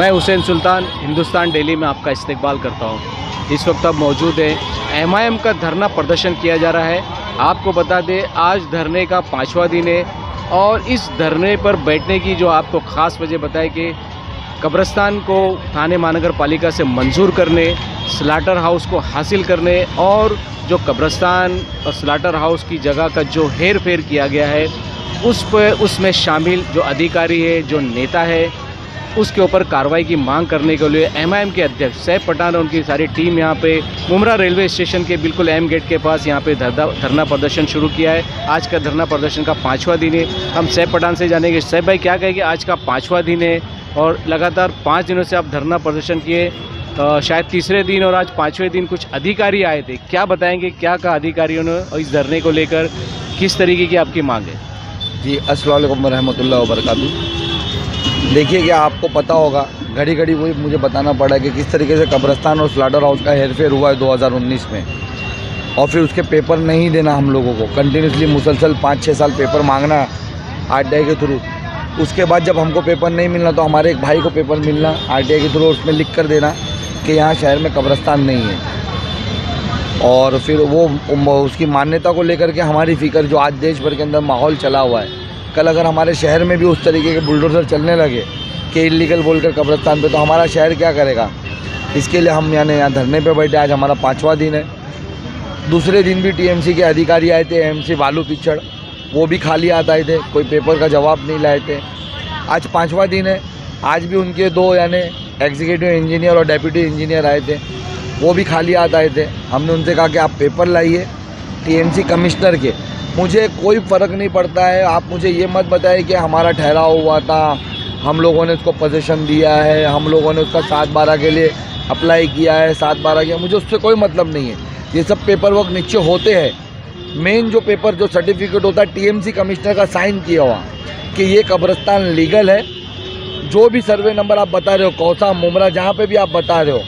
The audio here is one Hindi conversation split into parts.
मैं हुसैन सुल्तान हिंदुस्तान डेली में आपका इस्तकबाल करता हूँ। इस वक्त अब मौजूद है एमआईएम का धरना प्रदर्शन किया जा रहा है। आपको बता दें आज धरने का 5वां दिन है और इस धरने पर बैठने की जो आपको ख़ास वजह बताए कि कब्रिस्तान को थाने महानगर पालिका से मंजूर करने, स्लाटर हाउस को हासिल करने और जो कब्रिस्तान और स्लाटर हाउस की जगह का जो हेर फेर किया गया है उसमें शामिल जो अधिकारी है, जो नेता है, उसके ऊपर कार्रवाई की मांग करने के लिए एमआईएम के अध्यक्ष सैफ पठान और उनकी सारी टीम यहाँ पे मुमरा रेलवे स्टेशन के बिल्कुल एम गेट के पास यहाँ पे धरना प्रदर्शन शुरू किया है। आज का धरना प्रदर्शन का 5वां दिन है। हम सैफ पठान से जानेंगे, सैफ भाई क्या कहेंगे, आज का 5वां दिन है और लगातार 5 दिनों से आप धरना प्रदर्शन किए, शायद तीसरे दिन और आज 5वें दिन कुछ अधिकारी आए थे, क्या बताएँगे, क्या कहा अधिकारियों ने इस धरने को लेकर, किस तरीके की आपकी मांग है? जी अस्सलाम वालेकुम रहमतुल्लाहि व बरकातुहू। देखिए क्या आपको पता होगा, घड़ी घड़ी वही मुझे बताना पड़ा कि किस तरीके से कब्रिस्तान और स्लाटर हाउस का हेरफेर हुआ है 2019 में, और फिर उसके पेपर नहीं देना हम लोगों को, कंटिन्यूसली मुसलसल 5-6 साल पेपर मांगना आरटीआई के थ्रू। उसके बाद जब हमको पेपर नहीं मिलना तो हमारे एक भाई को पेपर मिलना आरटीआई के थ्रू, उसमें लिख कर देना कि यहाँ शहर में कब्रिस्तान नहीं है। और फिर वो उसकी मान्यता को लेकर के हमारी फ़िक्र जो आज देश भर के अंदर माहौल चला हुआ है, कल अगर हमारे शहर में भी उस तरीके के बुलडोज़र चलने लगे कि इलीगल बोलकर कब्रिस्तान पे, तो हमारा शहर क्या करेगा। इसके लिए हम यहाँ धरने पे बैठे। आज हमारा 5वां दिन है। दूसरे दिन भी टीएमसी के अधिकारी आए थे, एमसी बालू पिछड़, वो भी खाली हाथ आए थे, कोई पेपर का जवाब नहीं लाए थे। आज 5वां दिन है। आज भी उनके 2 यानी एग्जीक्यूटिव इंजीनियर और डेप्यूटी इंजीनियर आए थे, वो भी खाली हाथ आए थे। हमने उनसे कहा कि आप पेपर लाइए टीएमसी कमिश्नर के। मुझे कोई फ़र्क नहीं पड़ता है, आप मुझे ये मत बताइए कि हमारा ठहराव हुआ था, हम लोगों ने उसको पोजीशन दिया है, हम लोगों ने उसका 7/12 के लिए अप्लाई किया है, 7/12 किया, मुझे उससे कोई मतलब नहीं है। ये सब पेपर वर्क नीचे होते हैं। मेन जो पेपर जो सर्टिफिकेट होता है टीएमसी कमिश्नर का साइन किया हुआ कि ये कब्रिस्तान लीगल है। जो भी सर्वे नंबर आप बता रहे हो, कौसा, मुमरा, जहाँ पर भी आप बता रहे हो,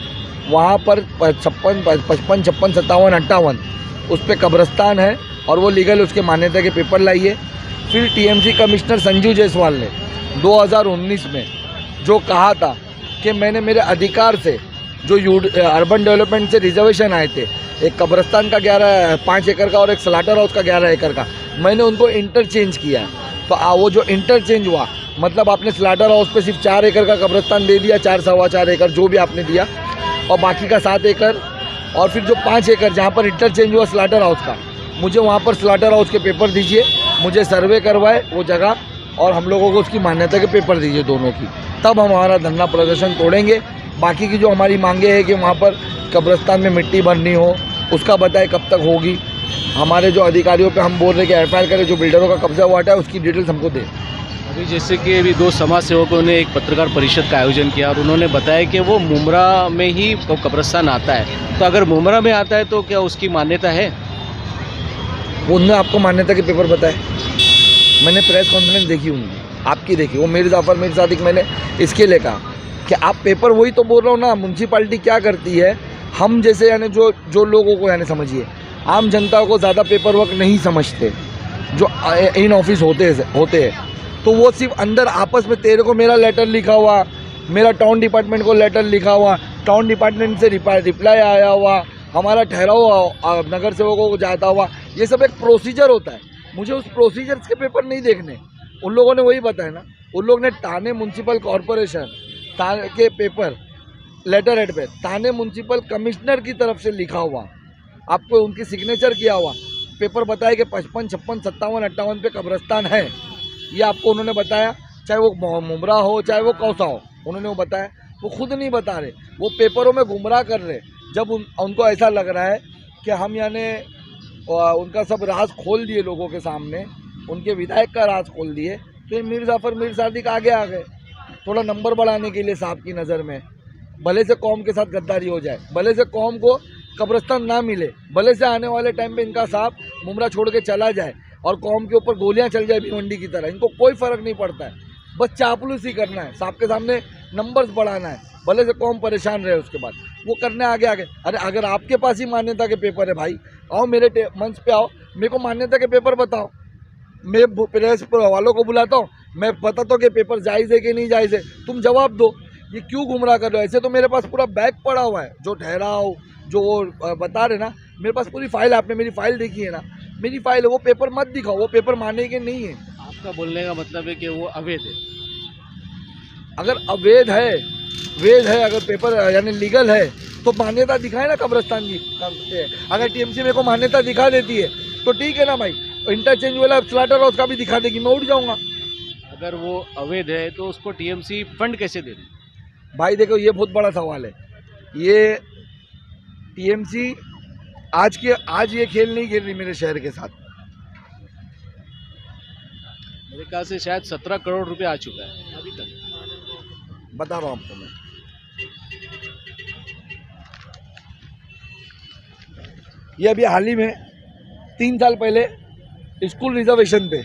वहाँ पर 55, 57, 57, 58 उस पर कब्रिस्तान है और वो लीगल, उसके मान्यता के पेपर लाइए। फिर टीएमसी कमिश्नर संजू जायसवाल ने 2019 में जो कहा था कि मैंने मेरे अधिकार से जो अर्बन डेवलपमेंट से रिजर्वेशन आए थे, एक कब्रिस्तान का 5 एकड़ का और एक स्लाटर हाउस का 11 एकड़ का, मैंने उनको इंटरचेंज किया है। तो वो जो इंटरचेंज हुआ, मतलब आपने स्लाटर हाउस पे सिर्फ 4 एकड़ का कब्रिस्तान दे दिया, 4 सवा 4 एकड़ जो भी आपने दिया, और बाकी का 7 एकड़, और फिर जो 5 एकड़ जहाँ पर इंटरचेंज हुआ स्लाटर हाउस का, मुझे वहाँ पर स्लाटर हाउस के पेपर दीजिए, मुझे सर्वे करवाए वो जगह, और हम लोगों को उसकी मान्यता के पेपर दीजिए दोनों की, तब हम हमारा धरना प्रदर्शन तोड़ेंगे। बाकी की जो हमारी मांगे हैं कि वहाँ पर कब्रिस्तान में मिट्टी भरनी हो, उसका बताए कब तक होगी। हमारे जो अधिकारियों पे हम बोल रहे हैं कि एफआईआर करें, जो बिल्डरों का कब्जा हुआ है उसकी डिटेल्स हमको दें। अभी जैसे कि अभी 2 समाज सेवकों ने एक पत्रकार परिषद का आयोजन किया और उन्होंने बताया कि वो मुमरा में ही कब्रिस्तान आता है, तो अगर मुमरा में आता है तो क्या उसकी मान्यता है? उनने आपको मान्यता के पेपर बताए? मैंने प्रेस कॉन्फ्रेंस देखी उनकी, आपकी देखी, वो मीर जाफर मीर सादिक, मैंने इसके लिए कहा कि आप पेपर, वही तो बोल रहा हूँ ना, म्यूनसिपालिटी क्या करती है, हम जैसे यानी जो लोगों को यानी समझिए आम जनता को ज़्यादा पेपर वर्क नहीं समझते, जो इन ऑफिस होते हैं, तो वो सिर्फ अंदर आपस में, तेरे को मेरा लेटर लिखा हुआ, मेरा टाउन डिपार्टमेंट को लेटर लिखा हुआ, टाउन डिपार्टमेंट से रिप्लाई आया हुआ, हमारा ठहराव नगर सेवकों को जाता हुआ, ये सब एक प्रोसीजर होता है। मुझे उस प्रोसीजर्स के पेपर नहीं देखने। उन लोगों ने वही बताया ना, उन लोग ने थाने म्यूनसिपल कॉरपोरेशन के पेपर लेटर हेड पे थाने म्यूनसिपल कमिश्नर की तरफ से लिखा हुआ, आपको उनकी सिग्नेचर किया हुआ पेपर बताया कि 55, 56, 57, 58 पे कब्रिस्तान है। ये आपको उन्होंने बताया, चाहे वो मुमरा हो चाहे वो कौसा हो, उन्होंने वो बताया। वो खुद नहीं बता रहे, वो पेपरों में गुमराह कर रहे। जब उनको ऐसा लग रहा है कि हम यानी उनका सब राज खोल दिए लोगों के सामने, उनके विधायक का राज खोल दिए, तो ये मीर जाफर मीर सादिक आगे आ गए थोड़ा नंबर बढ़ाने के लिए साहब की नज़र में। भले से कौम के साथ गद्दारी हो जाए, भले से कौम को कब्रिस्तान ना मिले, भले से आने वाले टाइम पे इनका साहब मुमरा छोड़ के चला जाए और कौम के ऊपर गोलियां चल जाए भिवंडी की तरह, इनको कोई फ़र्क नहीं पड़ता है। बस चापलूसी करना है, साहब के सामने नंबर्स बढ़ाना है, भले से कौम परेशान रहे। उसके बाद वो करने आगे। अरे अगर आपके पास ही मान्यता के पेपर है भाई, आओ मेरे मंच पे आओ, मेरे को मान्यता के पेपर बताओ, मैं प्रेस वालों को बुलाता हूँ, मैं बताता हूँ कि पेपर जायज़ है कि नहीं जायज़ है, तुम जवाब दो। ये क्यों गुमराह कर रहे हो? ऐसे तो मेरे पास पूरा बैग पड़ा हुआ है, जो ठहराव जो वो बता रहे ना, मेरे पास पूरी फाइल है। आपने मेरी फाइल देखी है ना, मेरी फाइल है। वो पेपर मत दिखाओ, वो पेपर मानने के नहीं है। आपका बोलने का मतलब है कि वो अवैध है। अगर अवैध है, वैध है, अगर पेपर यानी लीगल है तो मान्यता दिखाए ना कब्रिस्तान की। अगर टीएमसी मेरे को मान्यता दिखा देती है तो ठीक है ना भाई, इंटरचेंज वाला स्लाटर हाउस का भी दिखा देगी, मैं उठ जाऊंगा। अगर वो अवैध है तो उसको टीएमसी फंड कैसे दे रही? भाई देखो, ये बहुत बड़ा सवाल है। ये टीएमसी आज ये खेल नहीं खेल रही मेरे शहर के साथ। मेरे ख्याल से शायद 17 करोड़ रुपए आ चुका है अभी तक। बता रहा हूँ आपको मैं। ये अभी हाल ही में 3 साल पहले स्कूल रिजर्वेशन पे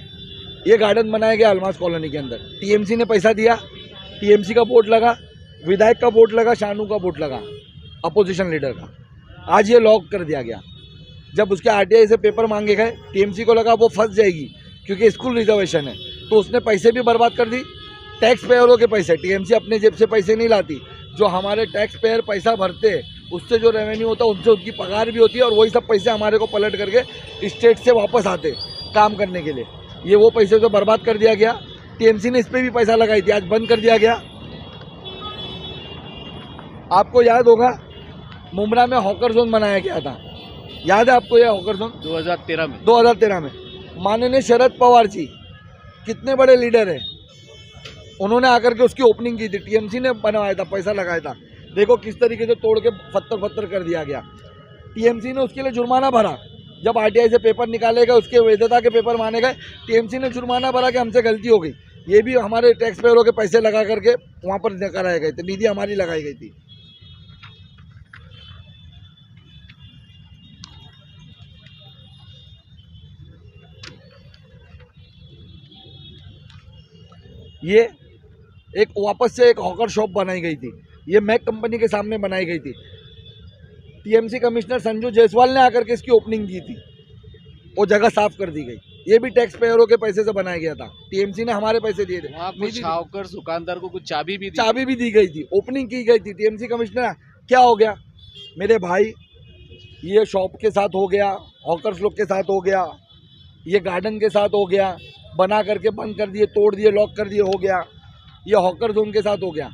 ये गार्डन बनाया गया अलमास कॉलोनी के अंदर। टीएमसी ने पैसा दिया, टीएमसी का बोर्ड लगा, विधायक का बोर्ड लगा, शानू का बोर्ड लगा, अपोजिशन लीडर का। आज ये लॉक कर दिया गया। जब उसके आरटीआई से पेपर मांगे गए, टीएमसी को लगा वो फंस जाएगी क्योंकि स्कूल रिजर्वेशन है, तो उसने पैसे भी बर्बाद कर दी, टैक्स पेयरों के पैसे। टीएमसी अपने जेब से पैसे नहीं लाती, जो हमारे टैक्स पेयर पैसा भरते हैं उससे जो रेवेन्यू होता है उनसे उनकी पगार भी होती है, और वही सब पैसे हमारे को पलट करके स्टेट से वापस आते काम करने के लिए। ये वो पैसे जो बर्बाद कर दिया गया। टीएमसी ने इस पर भी पैसा लगाई थी, आज बंद कर दिया गया। आपको याद होगा मुमरा में हॉकर जोन बनाया गया था, याद है आपको? यह हॉकर जोन 2013 में माननीय शरद पवार जी कितने बड़े लीडर है, उन्होंने आकर के उसकी ओपनिंग की थी। टीएमसी ने बनवाया था, पैसा लगाया था। देखो किस तरीके से तोड़ के फत्तर कर दिया गया। टीएमसी ने उसके लिए जुर्माना भरा। जब आरटीआई से पेपर निकाले गए, उसके वैधता के पेपर माने गए, टीएमसी ने जुर्माना भरा कि हमसे गलती हो गई। ये भी हमारे टैक्स पेयरों के पैसे लगा करके वहाँ पर कराए गए थे, निधि हमारी लगाई गई थी। ये एक वापस से एक हॉकर शॉप बनाई गई थी, ये मैक कंपनी के सामने बनाई गई थी। टीएमसी कमिश्नर संजू जायसवाल ने आकर के इसकी ओपनिंग की थी, वो जगह साफ कर दी गई। ये भी टैक्स पेयरों के पैसे से बनाया गया था, टीएमसी ने हमारे पैसे दिए थे। कुछ हॉकर दुकानदार को कुछ चाबी भी दी गई थी, ओपनिंग की गई थी। टीएमसी कमिश्नर क्या हो गया मेरे भाई? ये शॉप के साथ हो गया, हॉकर्स लोग के साथ हो गया, ये गार्डन के साथ हो गया, बना करके बंद कर दिए, तोड़ दिए, लॉक कर दिए, हो गया। ये हॉकर जोन के साथ हो गया।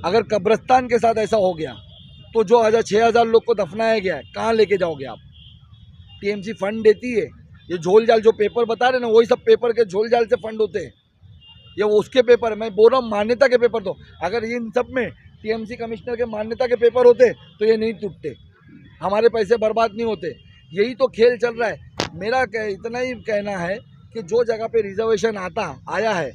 अगर कब्रिस्तान के साथ ऐसा हो गया तो जो 6,000 लोग को दफनाया गया है, कहाँ लेके जाओगे आप? टीएमसी फंड देती है। ये झोल जाल जो पेपर बता रहे ना, वही सब पेपर के झोल जाल से फंड होते हैं। ये वो उसके पेपर, मैं बोल रहा हूँ मान्यता के पेपर। तो अगर ये इन सब में टीएमसी कमिश्नर के मान्यता के पेपर होते तो ये नहीं टूटते, हमारे पैसे बर्बाद नहीं होते। यही तो खेल चल रहा है। मेरा इतना ही कहना है कि जो जगह पे रिजर्वेशन आया है,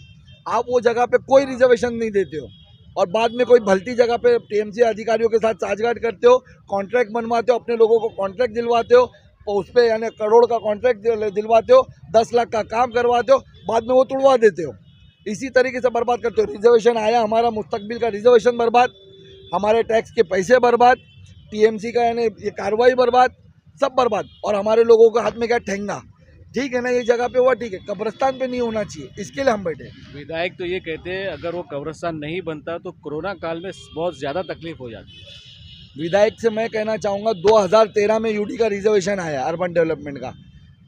आप वो जगह पे कोई रिजर्वेशन नहीं देते हो, और बाद में कोई भलती जगह पे टीएमसी अधिकारियों के साथ साझगांठ करते हो, कॉन्ट्रैक्ट बनवाते हो, अपने लोगों को कॉन्ट्रैक्ट दिलवाते हो, उस पर यानी करोड़ का कॉन्ट्रैक्ट दिलवाते हो, 10 लाख का काम करवाते हो, बाद में वो तुड़वा देते हो। इसी तरीके से बर्बाद करते हो। रिजर्वेशन आया, हमारा मुस्तकबिल का रिजर्वेशन बर्बाद, हमारे टैक्स के पैसे बर्बाद, टीएमसी का यानी ये कार्रवाई बर्बाद, सब बर्बाद। और हमारे लोगों के हाथ में क्या ठेंगा? ठीक है ना, ये जगह पे हुआ ठीक है, कब्रिस्तान पे नहीं होना चाहिए, इसके लिए हम बैठे। विधायक तो ये कहते हैं अगर वो कब्रिस्तान नहीं बनता तो कोरोना काल में बहुत ज़्यादा तकलीफ हो जाती। विधायक से मैं कहना चाहूँगा 2013 में यूडी का रिजर्वेशन आया अर्बन डेवलपमेंट का।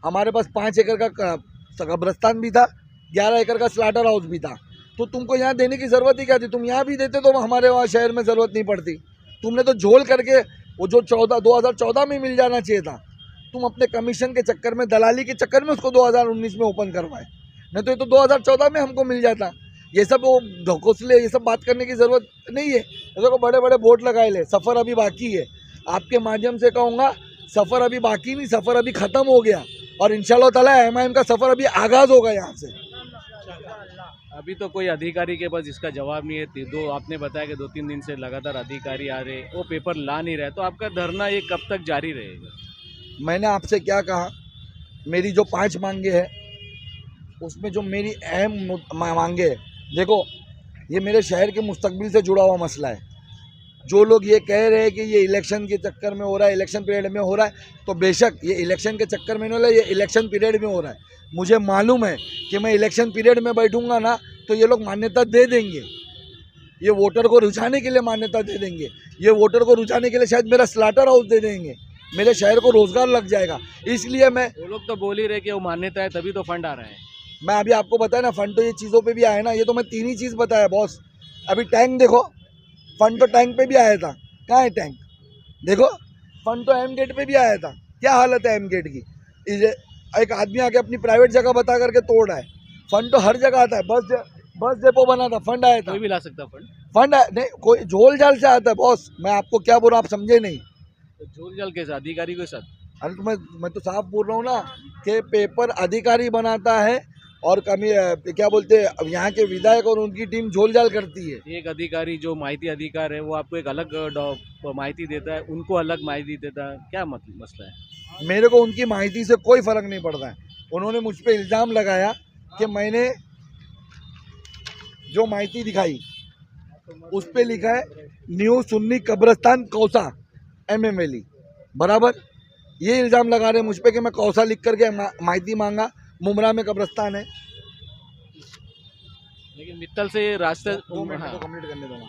हमारे पास 5 एकड़ का कब्रिस्तान भी था, 11 एकड़ का स्लाटर हाउस भी था। तो तुमको यहाँ देने की ज़रूरत ही क्या थी? तुम यहाँ भी देते तो हमारे वहाँ शहर में ज़रूरत नहीं पड़ती। तुमने तो झोल करके वो जो 2014 में मिल जाना चाहिए था, तुम अपने कमीशन के चक्कर में, दलाली के चक्कर में उसको 2019 में ओपन करवाए। नहीं तो ये तो 2014 में हमको मिल जाता। ये सब वो ढकोसले, ये सब बात करने की ज़रूरत नहीं है। देखो बड़े बड़े बोर्ड लगाए ले, सफ़र अभी बाकी है। आपके माध्यम से कहूँगा, सफ़र अभी बाकी नहीं, सफ़र अभी ख़त्म हो गया, और इंशाल्लाह ताला एमआईएम का सफ़र अभी आगाज़ होगा यहाँ से। अभी तो कोई अधिकारी के पास इसका जवाब नहीं है। आपने बताया कि 2-3 दिन से लगातार अधिकारी आ रहे, वो पेपर ला नहीं रहे, तो आपका धरना ये कब तक जारी रहेगा? मैंने आपसे क्या कहा, मेरी जो 5 मांगे हैं उसमें जो मेरी अहम मांगे है, देखो ये मेरे शहर के मुस्तकबिल से जुड़ा हुआ मसला है। जो लोग ये कह रहे हैं कि ये इलेक्शन के चक्कर में हो रहा है, इलेक्शन पीरियड में हो रहा है, तो बेशक ये इलेक्शन के चक्कर में नहीं हो रहा है, ये इलेक्शन पीरियड में हो रहा है। मुझे मालूम है कि मैं इलेक्शन पीरियड में बैठूंगा ना तो ये लोग मान्यता दे देंगे, ये वोटर को रुझाने के लिए मान्यता दे देंगे, ये वोटर को रुझाने के लिए शायद मेरा स्लाटर हाउस दे देंगे, मेरे शहर को रोजगार लग जाएगा। इसलिए मैं वो लोग तो बोल ही रहे कि वो मान्यता है तभी तो फंड आ रहे हैं। मैं अभी आपको बताया ना, फंड तो ये चीज़ों पे भी आया ना, ये तो मैं 3 ही चीज़ बताया बॉस। अभी टैंक देखो, फंड तो टैंक पे भी आया था, कहाँ है टैंक? देखो फंड तो एम गेट पे भी आया था, क्या हालत है एम गेट की? एक आदमी आके अपनी प्राइवेट जगह बता करके तोड़ रहा है। फंड तो हर जगह आता है, बस डेपो बना था, फंड आया था। कोई भी ला सकता फंड। फंड नहीं, कोई झोल झाल से आता है बॉस। मैं आपको क्या बोल रहा हूँ, आप समझे नहीं। तो झोल झाल के साथ, अधिकारी के साथ? अरे तो मैं तो साफ बोल रहा हूँ ना कि पेपर अधिकारी बनाता है और कमी क्या बोलते हैं, अब यहाँ के विधायक और उनकी टीम झोल झाल करती है। एक अधिकारी जो माहिती अधिकार है वो आपको एक अलग माहिती देता है, उनको अलग माहिती देता है, क्या मसला है? मेरे को उनकी माहिती से कोई फर्क नहीं पड़ता है। उन्होंने मुझ पर इल्ज़ाम लगाया कि मैंने जो माहिती दिखाई उस पे लिखा है न्यू सुन्नी कब्रस्तान कौसा MMLE, बराबर। ये इल्ज़ाम लगा रहे हैं मुझ पे कि मैं कौसा लिख करके माहिती मांगा, मुमरा में कब्रस्तान है। लेकिन मित्तल से रास्ते 2 मिनट को कंप्लीट करने दूंगा।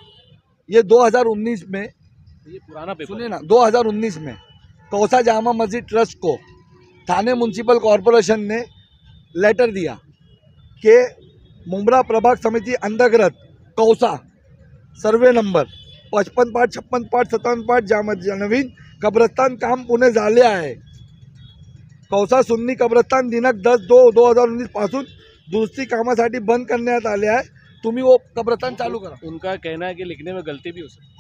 ये 2019 में, ये पुराना पेपर सुनिए ना, 2019 में कौसा जामा मस्जिद ट्रस्ट को थाने म्यूनसिपल कॉरपोरेशन ने लेटर दिया कि मुमरा प्रभाग समिति अंतर्गत कौसा सर्वे नंबर 55 पाठ 56 पाठ 57 पाठ नवीन कब्रस्तान काम पुणे झाले आहे। कौसा सुन्नी कब्रस्तान दिनांक 10/2/2019 पासून दुरुस्ती कामासाठी बंद करण्यात आले आहे। तुम्ही वो कब्रस्तान चालू करा। उनका कहना है कि लिखने में गलती भी हो सकती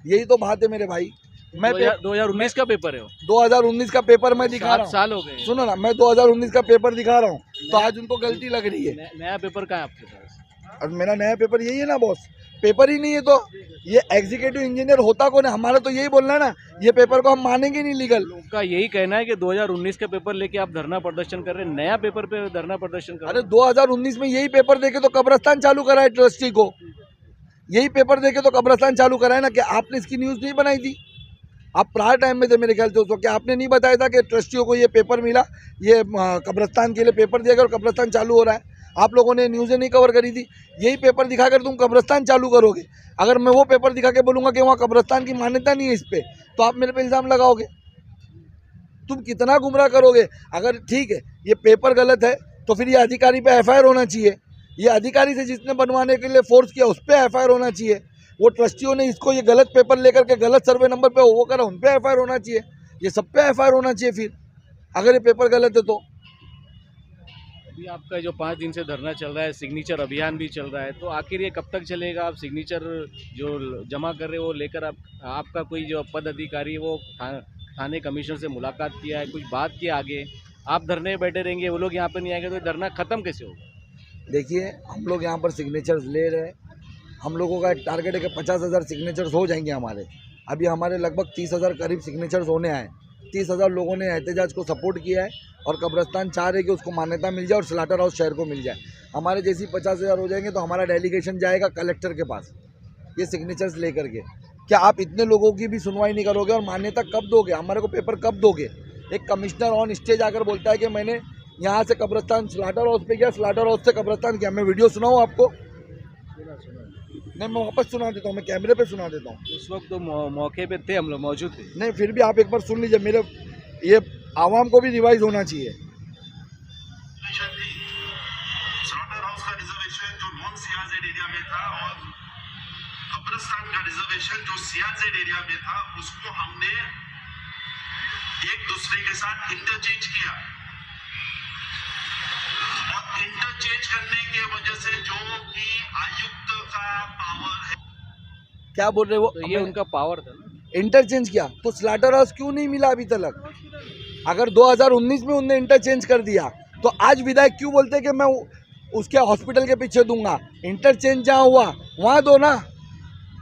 यही तो बात है मेरे भाई। मैं 2019 का पेपर है वो। 2019 का पेपर मैं दिखा रहा 7 हूँ। साल हो गए। सुनो ना, मैं 2019 का पेपर दिखा रहा हूँ, तो आज उनको गलती लग रही है। नया पेपर कहाँ है आपके पास? और मेरा नया पेपर यही है ना बॉस, पेपर ही नहीं है तो ये एग्जीक्यूटिव इंजीनियर होता कौन है? हमारा तो यही बोलना है ना, ये पेपर को हम मानेंगे नहीं लीगल। उनका यही कहना है कि 2019 का पेपर लेके आप धरना प्रदर्शन कर रहे हैं, नया पेपर पे धरना प्रदर्शन कर रहे अरे 2019 में यही पेपर देके तो कब्रस्तान चालू करा है ट्रस्टी को, यही पेपर देके तो कब्रस्तान चालू करा है ना। कि आपने इसकी न्यूज़ नहीं बनाई थी? आप प्रायर टाइम में थे मेरे ख्याल से उसको, क्या आपने नहीं बताया था कि ट्रस्टियों को ये पेपर मिला, ये कब्रस्तान के लिए पेपर दिया गया और कब्रस्तान चालू हो रहा है? आप लोगों ने न्यूज़ें नहीं कवर करी थी। यही पेपर दिखाकर तुम कब्रस्तान चालू करोगे। अगर मैं वो पेपर दिखा के बोलूँगा कि वहाँ कब्रस्तान की मान्यता नहीं है इस पर, तो आप मेरे पे इल्ज़ाम लगाओगे। तुम कितना गुमराह करोगे? अगर ठीक है ये पेपर गलत है तो फिर ये अधिकारी पे FIR होना चाहिए। ये अधिकारी से जिसने बनवाने के लिए फोर्स किया उस पर FIR होना चाहिए। वो ट्रस्टियों ने इसको ये गलत पेपर लेकर के गलत सर्वे नंबर पे वो करा, उन पे FIR होना चाहिए। ये सब पे FIR होना चाहिए फिर, अगर ये पेपर गलत है तो। अभी आपका जो 5 दिन से धरना चल रहा है, सिग्नेचर अभियान भी चल रहा है, तो आखिर ये कब तक चलेगा? आप सिग्नेचर जो जमा कर रहे हो वो लेकर आपका कोई जो पद अधिकारी वो थाने कमिश्नर से मुलाकात किया है, कुछ बात की आगे? आप धरने बैठे रहेंगे, वो लोग यहाँ पर नहीं आएंगे, तो धरना खत्म कैसे होगा? देखिए हम लोग यहाँ पर सिग्नेचर्स ले रहे हैं। हम लोगों का एक टारगेट है कि 50,000 सिग्नेचर्स हो जाएंगे हमारे। अभी हमारे लगभग 30,000 करीब सिग्नेचर्स होने आए। 30,000 लोगों ने एहतजाज को सपोर्ट किया है और कब्रस्तान चाह रहे कि उसको मान्यता मिल जाए और स्लाटर हाउस शहर को मिल जाए। हमारे जैसी 50,000 हो जाएंगे तो हमारा डेलीगेशन जाएगा कलेक्टर के पास ये सिग्नेचर्स लेकर के। क्या आप इतने लोगों की भी सुनवाई नहीं करोगे और मान्यता कब दोगे? हमारे को पेपर कब दोगे? एक कमिश्नर ऑन स्टेज आकर बोलता है कि मैंने यहाँ से कब्रस्तान स्लाटर हाउस पे गया, स्लाटर हाउस से कब्रस्तान किया। मैं वीडियो सुनाऊँ आपको? नहीं, मैं वापस सुना देता हूँ, मैं कैमरे पे सुना देता हूँ। उस वक्त तो मौके पे थे, हम लोग मौजूद थे। नहीं, फिर भी आप एक बार सुन लीजिए, मेरे ये आवाम को भी रिवाइज होना चाहिए। स्लॉटर हाउस का रिजर्वेशन जो नॉन सीआरजेड एरिया में था और कब्रिस्तान का रिजर्वेशन जो सीआरजेड एरिया में था, उसको हमने एक दूसरे के साथ इंटरचेंज किया और इंटरचेंज करने की वजह से जो कि आयुक्त का पावर है। क्या बोल रहे हो? तो ये उनका पावर था ना, इंटरचेंज किया तो स्लाटर हाउस क्यों नहीं मिला अभी तक? अगर 2019 में उनने इंटरचेंज कर दिया तो आज विधायक क्यों बोलते हैं कि मैं उसके हॉस्पिटल के पीछे दूंगा? इंटरचेंज जहाँ हुआ वहाँ दो ना।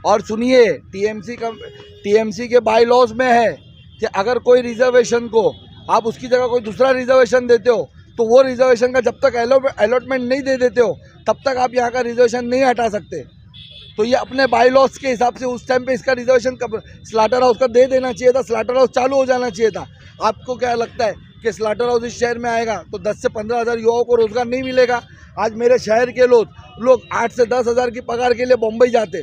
और सुनिए, टीएमसी के बाई लॉज में है कि अगर कोई रिजर्वेशन को आप उसकी जगह कोई दूसरा रिजर्वेशन देते हो तो वो रिजर्वेशन का जब तक अलॉटमेंट नहीं दे देते हो तब तक आप यहाँ का रिजर्वेशन नहीं हटा सकते। तो ये अपने बाई लॉज के हिसाब से उस टाइम पे इसका रिजर्वेशन स्लाटर हाउस का दे देना चाहिए था, स्लाटर हाउस चालू हो जाना चाहिए था। आपको क्या लगता है कि स्लाटर हाउस इस शहर में आएगा तो 10 से 15 हज़ार युवाओं को रोजगार नहीं मिलेगा? आज मेरे शहर के लोग 8 से 10 हज़ार की पगार के लिए बम्बई जाते,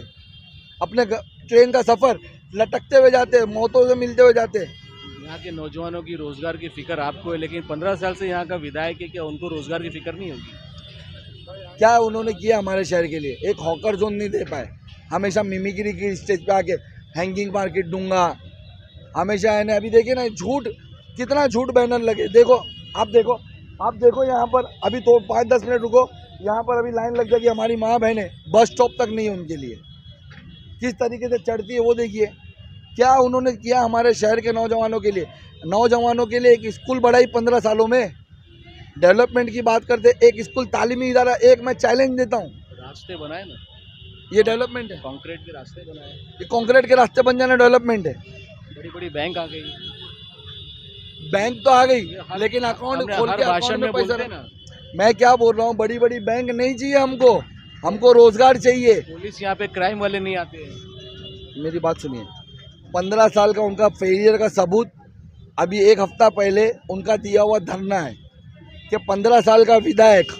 अपने ट्रेन का सफ़र लटकते हुए जाते, मौतों से मिलते हुए जाते। यहाँ के नौजवानों की रोजगार की फिक्र आपको है, लेकिन 15 साल से यहाँ का विधायक है, क्या उनको रोजगार की फिक्र नहीं होगी? क्या उन्होंने किया हमारे शहर के लिए? एक हॉकर जोन नहीं दे पाए, हमेशा मिमिक्री की स्टेज पे आके हैंगिंग मार्केट दूंगा, हमेशा है ना। अभी देखिए ना झूठ, कितना झूठ बैनर लगे, देखो आप देखो यहाँ पर अभी तो 5-10 मिनट रुको, यहाँ पर अभी लाइन लग जाएगी। हमारी माँ बहनें बस स्टॉप तक नहीं है उनके लिए, किस तरीके से चढ़ती है वो देखिए। क्या उन्होंने किया हमारे शहर के नौजवानों के लिए? नौजवानों के लिए एक स्कूल बढ़ाई 15 सालों में। डेवलपमेंट की बात करते, एक स्कूल तालीमी इदारा, एक मैं चैलेंज देता हूँ, रास्ते बनाए ना, ये डेवलपमेंट है। कंक्रीट के रास्ते बनाए, ये कंक्रीट के रास्ते बन जाना डेवलपमेंट है। बड़ी बड़ी बैंक आ गई, बैंक तो आ गई, लेकिन अकाउंट हमने खोल हर के भाषण अकाउंट में में पैसा बोलते ना, मैं क्या बोल रहा हूँ, बड़ी बड़ी बैंक नहीं चाहिए हमको रोजगार चाहिए। पुलिस यहाँ पे क्राइम वाले नहीं आते हैं। मेरी बात सुनिए, 15 साल का उनका फेलियर का सबूत अभी 1 हफ्ता पहले उनका दिया हुआ धरना है कि 15 साल का विधायक,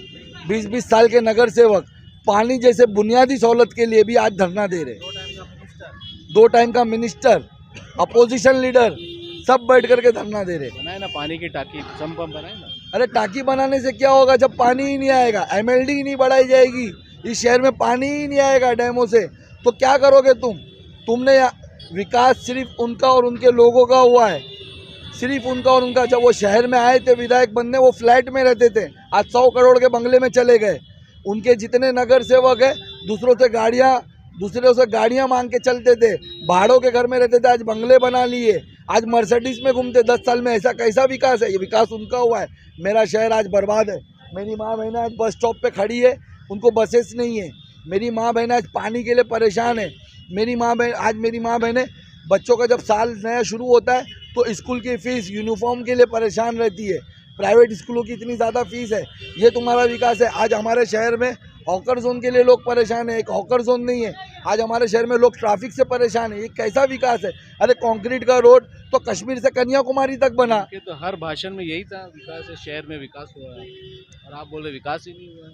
20-20 साल के नगर सेवक पानी जैसे बुनियादी सहूलत के लिए भी आज धरना दे रहे। 2 टाइम का मिनिस्टर, अपोजिशन लीडर सब बैठ करके धरना दे रहे। बनाए ना पानी की टाकी, सम पंप बनाए ना। अरे टाकी बनाने से क्या होगा जब पानी ही नहीं आएगा? MLD ही नहीं बढ़ाई जाएगी, इस शहर में पानी ही नहीं आएगा डैमों से, तो क्या करोगे तुमने विकास सिर्फ उनका और उनके लोगों का हुआ है, सिर्फ उनका और उनका। जब वो शहर में आए थे विधायक बनने, वो फ्लैट में रहते थे, आज 100 करोड़ के बंगले में चले गए। उनके जितने नगर सेवक है दूसरों से गाड़ियां मांग के चलते थे, भाड़ों के घर में रहते थे, आज बंगले बना लिए, आज मर्सिडीज में घूमते। 10 साल में ऐसा कैसा विकास है? ये विकास उनका हुआ है। मेरा शहर आज बर्बाद है। मेरी माँ बहनें आज बस स्टॉप पे खड़ी है, उनको बसेस नहीं है। मेरी माँ बहनें आज पानी के लिए परेशान है। मेरी माँ बहनें बच्चों का जब साल नया शुरू होता है तो स्कूल की फ़ीस, यूनिफॉर्म के लिए परेशान रहती है। प्राइवेट स्कूलों की इतनी ज़्यादा फीस है। ये तुम्हारा विकास है? आज हमारे शहर में हॉकर जोन के लिए लोग परेशान है, एक हॉकर जोन नहीं है। आज हमारे शहर में लोग ट्रैफिक से परेशान है। ये कैसा विकास है? अरे कंक्रीट का रोड तो कश्मीर से कन्याकुमारी तक बना। तो हर भाषण में यही था, विकास है, शहर में विकास हुआ है, और आप बोले विकास ही नहीं हुआ है।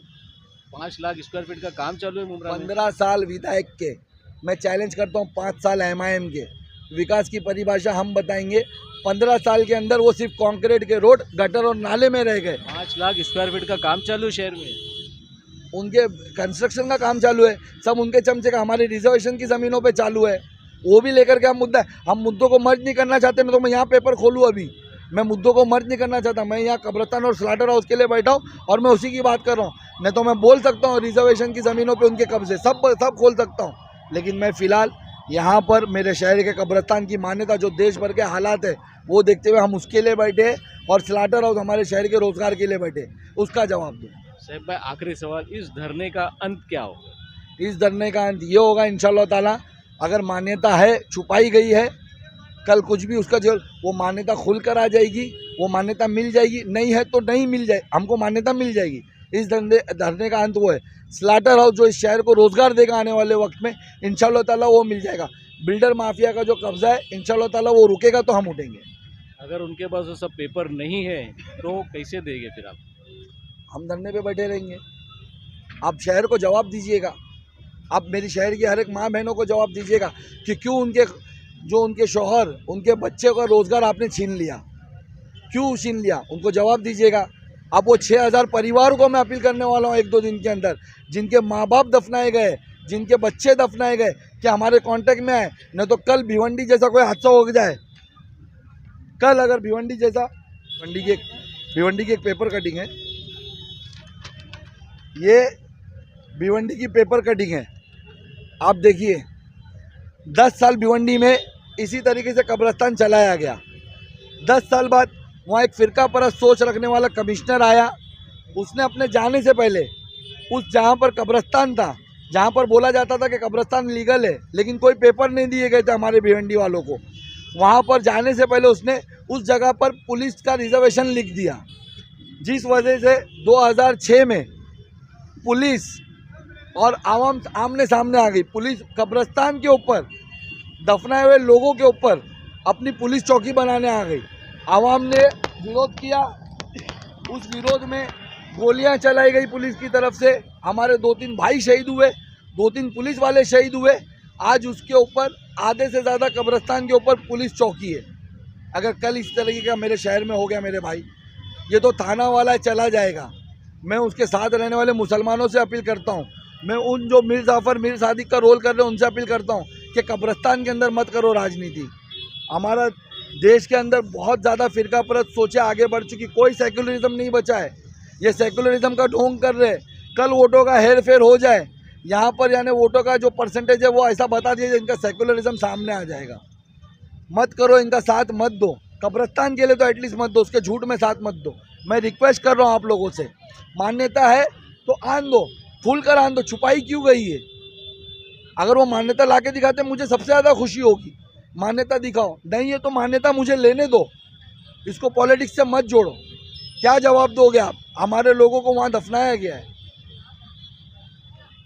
5 लाख स्क्वायर फीट का काम चालू है मुमरा में। 15 साल विधायक के, मैं चैलेंज करता हूँ 5 साल MIM के। विकास की परिभाषा हम बताएंगे। 15 साल के अंदर वो सिर्फ कंक्रीट के रोड, गटर और नाले में रह गए। 5 लाख स्क्वायर फीट का काम चालू है शहर में, उनके कंस्ट्रक्शन का काम चालू है, सब उनके चमचे का। हमारी रिजर्वेशन की ज़मीनों पे चालू है, वो भी लेकर के हम मुद्दों को मर्ज नहीं करना चाहते। मैं तो मैं यहाँ पेपर खोलूँ अभी, मैं मुद्दों को मर्ज नहीं करना चाहता। मैं यहाँ कब्रिस्तान और स्लाटर हाउस के लिए बैठा हूँ और मैं उसी की बात कर रहा हूँ। नहीं तो मैं बोल सकता हूँ रिजर्वेशन की ज़मीनों पे उनके कब्जे सब खोल सकता हूँ, लेकिन मैं फ़िलहाल यहाँ पर मेरे शहर के कब्रिस्तान की मान्यता, जो देश भर के हालात है वो देखते हुए हम उसके लिए बैठे, और स्लाटर हाउस हमारे शहर के रोज़गार के लिए बैठे। उसका जवाब दो साहब भाई। आखिरी सवाल, इस धरने का अंत क्या होगा? इस धरने का अंत ये होगा इंशाअल्लाह ताला, अगर मान्यता है छुपाई गई है, कल कुछ भी उसका जो वो मान्यता खुल कर आ जाएगी, वो मान्यता मिल जाएगी। नहीं है तो नहीं मिल जाए, हमको मान्यता मिल जाएगी। इस धरने का अंत वो है। स्लाटर हाउस जो इस शहर को रोज़गार देगा आने वाले वक्त में, इंशाअल्लाह ताला वो मिल जाएगा। बिल्डर माफिया का जो कब्जा है, इंशाअल्लाह ताला वो रुकेगा तो हम उठेंगे। अगर उनके पास वो सब पेपर नहीं है तो कैसे देंगे फिर आप? हम धरने पे बैठे रहेंगे। आप शहर को जवाब दीजिएगा, आप मेरी शहर की हर एक माँ बहनों को जवाब दीजिएगा कि क्यों उनके शौहर, उनके बच्चे का रोज़गार आपने छीन लिया, क्यों छीन लिया, उनको जवाब दीजिएगा। अब वो 6000 परिवारों को मैं अपील करने वाला हूँ 1-2 दिन के अंदर, जिनके माँ बाप दफनाए गए, जिनके बच्चे दफनाए गए, कि हमारे कांटेक्ट में आए। नहीं तो कल भिवंडी जैसा कोई हादसा हो जाए, कल अगर भिवंडी की एक पेपर कटिंग है, ये भिवंडी की पेपर कटिंग है। आप देखिए 10 साल भिवंडी में इसी तरीके से कब्रिस्तान चलाया गया। 10 साल बाद वहाँ एक फ़िरका परस्त सोच रखने वाला कमिश्नर आया, उसने अपने जाने से पहले उस जहाँ पर कब्रिस्तान था, जहाँ पर बोला जाता था कि कब्रिस्तान लीगल है, लेकिन कोई पेपर नहीं दिए गए थे हमारे भिवंडी वालों को, वहाँ पर जाने से पहले उसने उस जगह पर पुलिस का रिजर्वेशन लिख दिया, जिस वजह से 2006 में पुलिस और आवाम आमने सामने आ गई। पुलिस कब्रिस्तान के ऊपर दफनाए हुए लोगों के ऊपर अपनी पुलिस चौकी बनाने आ गई। आवाम ने विरोध किया, उस विरोध में गोलियां चलाई गई पुलिस की तरफ से, हमारे 2-3 भाई शहीद हुए, 2-3 पुलिस वाले शहीद हुए। आज उसके ऊपर आधे से ज़्यादा कब्रिस्तान के ऊपर पुलिस चौकी है। अगर कल इस तरीके का मेरे शहर में हो गया मेरे भाई, ये तो थाना वाला चला जाएगा। मैं उसके साथ रहने वाले मुसलमानों से अपील करता हूँ, मैं उन जो मीर जाफ़र मीर सादिक का रोल कर रहे हैं उनसे अपील करता हूँ कि कब्रिस्तान के अंदर मत करो राजनीति। हमारा देश के अंदर बहुत ज़्यादा फ़िरका परस्त सोचे आगे बढ़ चुकी, कोई सेकुलरिज्म नहीं बचा है। ये सेकुलरिज्म का ढोंग कर रहे हैं। कल वोटों का हेर फेर हो जाए यहाँ पर, यानी वोटों का जो परसेंटेज है वो ऐसा बता दीजिए इनका सेकुलरिज्म सामने आ जाएगा। मत करो, इनका साथ मत दो, कब्रिस्तान के लिए तो एटलीस्ट मत दो, उसके झूठ में साथ मत दो। मैं रिक्वेस्ट कर रहा हूँ आप लोगों से, मान्यता है तो आन दो, खुल कर आन दो, छुपाई क्यों गई है? अगर वो मान्यता ला के दिखाते मुझे सबसे ज़्यादा खुशी होगी। मान्यता दिखाओ, नहीं है तो मान्यता मुझे लेने दो, इसको पॉलिटिक्स से मत जोड़ो। क्या जवाब दोगे आप? हमारे लोगों को वहाँ दफनाया गया है।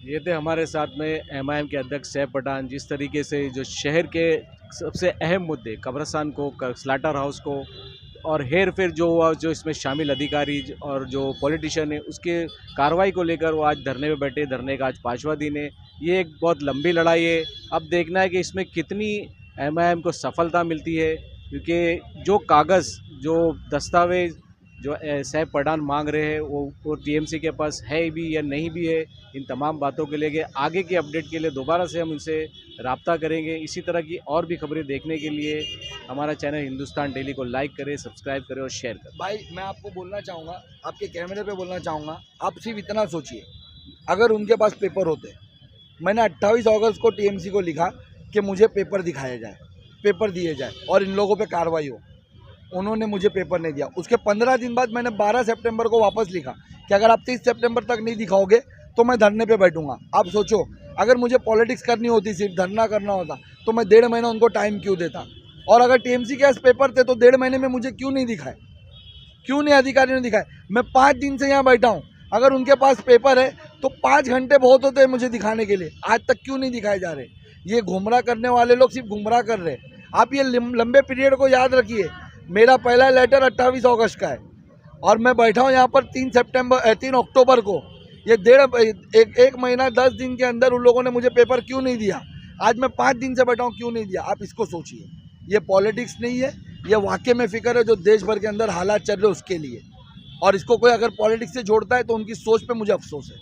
ये थे हमारे साथ में एमआईएम के अध्यक्ष सैफ पठान। जिस तरीके से जो शहर के सबसे अहम मुद्दे कब्रिस्तान को, स्लाटर हाउस को और हेर फेर जो हुआ, जो इसमें शामिल अधिकारी और जो पॉलिटिशियन है उसके कार्रवाई को लेकर वो आज धरने पे बैठे। धरने का आज 5वां दिन है। ये एक बहुत लंबी लड़ाई है। अब देखना है कि इसमें कितनी एमआईएम को सफलता मिलती है, क्योंकि जो कागज़, जो दस्तावेज़ जो सैफ पठान मांग रहे हैं वो टीएमसी के पास है भी या नहीं भी है। इन तमाम बातों के लिए आगे की अपडेट के लिए दोबारा से हम उनसे रब्ता करेंगे। इसी तरह की और भी खबरें देखने के लिए हमारा चैनल हिंदुस्तान डेली को लाइक करें, सब्सक्राइब करें और शेयर करें। भाई मैं आपको बोलना चाहूँगा, आपके कैमरे पे बोलना चाहूँगा, आप सिर्फ इतना सोचिए, अगर उनके पास पेपर होते, मैंने 28 अगस्त को टीएमसी को लिखा कि मुझे पेपर दिखाया जाए, पेपर दिए जाए और इन लोगों पे कार्रवाई हो। उन्होंने मुझे पेपर नहीं दिया। उसके 15 दिन बाद मैंने 12 सितंबर को वापस लिखा कि अगर आप 30 सितंबर तक नहीं दिखाओगे तो मैं धरने पे बैठूंगा। आप सोचो, अगर मुझे पॉलिटिक्स करनी होती, सिर्फ धरना करना होता, तो मैं 1.5 महीना उनको टाइम क्यों देता? और अगर टीएमसी के पास पेपर थे तो 1.5 महीने में मुझे क्यों नहीं दिखाए? क्यों नहीं अधिकारी ने दिखाए? मैं 5 दिन से यहाँ बैठा हूँ। अगर उनके पास पेपर है तो 5 घंटे बहुत होते हैं मुझे दिखाने के लिए। आज तक क्यों नहीं दिखाए जा रहे? ये गुमराह करने वाले लोग सिर्फ गुमराह कर रहे हैं। आप ये लंबे पीरियड को याद रखिए। मेरा पहला लेटर 28 अगस्त का है और मैं बैठा हूँ यहाँ पर 3 अक्टूबर को। ये एक महीना 10 दिन के अंदर उन लोगों ने मुझे पेपर क्यों नहीं दिया? आज मैं 5 दिन से बैठा हूँ, क्यों नहीं दिया? आप इसको सोचिए। ये पॉलिटिक्स नहीं है, ये वाकई में फिक्र है जो देश भर के अंदर हालात चल रहे हैं उसके लिए। और इसको कोई अगर पॉलिटिक्स से जोड़ता है तो उनकी सोच पे मुझे अफसोस है।